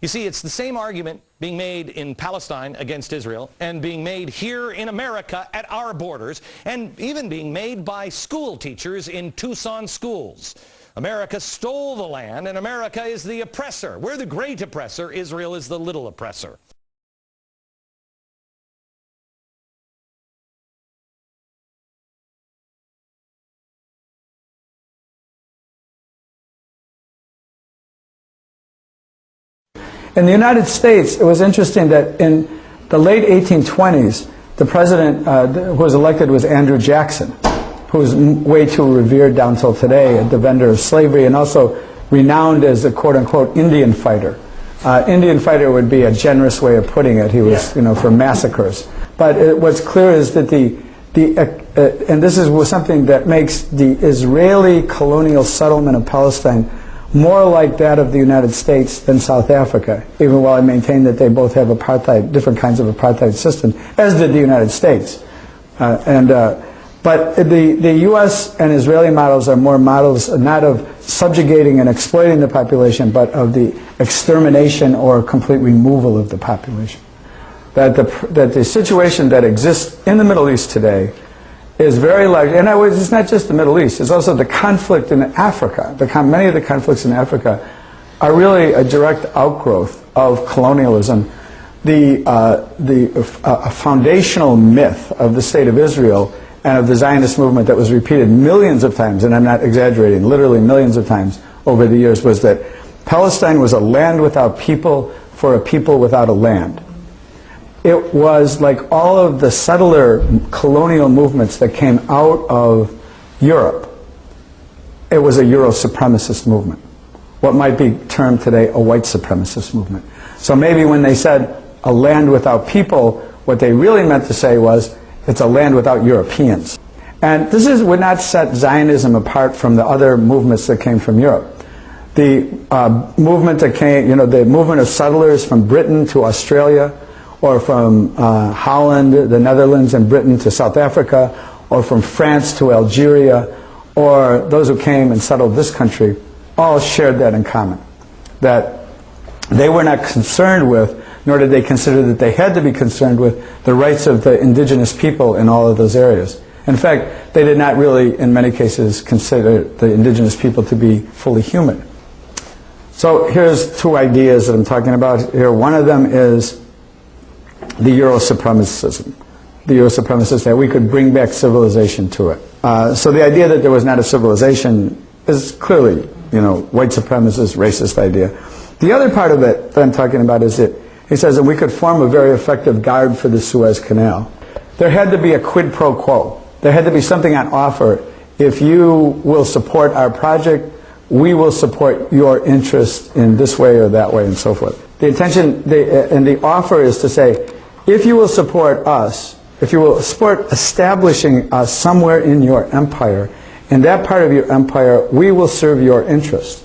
You see, it's the same argument being made in Palestine against Israel and being made here in America at our borders and even being made by school teachers in Tucson schools. America stole the land and America is the oppressor. We're the great oppressor. Israel is the little oppressor. In the United States, it was interesting that in the late 1820s, the president who was elected was Andrew Jackson, who was way too revered down till today, a defender of slavery, and also renowned as a quote-unquote Indian fighter. Indian fighter would be a generous way of putting it. He was, for massacres. But what's clear is that and this is something that makes the Israeli colonial settlement of Palestine more like that of the United States than South Africa, even while I maintain that they both have apartheid, different kinds of apartheid systems, as did the United States. But the U.S. and Israeli models are more models not of subjugating and exploiting the population, but of the extermination or complete removal of the population. That the situation that exists in the Middle East today is very large, and it's not just the Middle East, it's also the conflict in Africa. Many of the conflicts in Africa are really a direct outgrowth of colonialism. A foundational myth of the State of Israel and of the Zionist movement that was repeated millions of times, and I'm not exaggerating, literally millions of times over the years, was that Palestine was a land without people for a people without a land. It was like all of the settler colonial movements that came out of Europe. It was a Euro-supremacist movement. What might be termed today a white supremacist movement. So maybe when they said a land without people, what they really meant to say was it's a land without Europeans. And this would not set Zionism apart from the other movements that came from Europe. The movement that came, the movement of settlers from Britain to Australia, or from Holland, the Netherlands, and Britain to South Africa, or from France to Algeria, or those who came and settled this country, all shared that in common. That they were not concerned with, nor did they consider that they had to be concerned with, the rights of the indigenous people in all of those areas. In fact, they did not really, in many cases, consider the indigenous people to be fully human. So here's two ideas that I'm talking about here. One of them is the Euro-supremacism. The Euro-supremacist, that we could bring back civilization to it. So the idea that there was not a civilization is clearly, white supremacist, racist idea. The other part of it that I'm talking about is that he says that we could form a very effective guard for the Suez Canal. There had to be a quid pro quo. There had to be something on offer. If you will support our project, we will support your interest in this way or that way and so forth. The intention and the offer is to say, if you will support us, if you will support establishing us somewhere in your empire, in that part of your empire, we will serve your interest.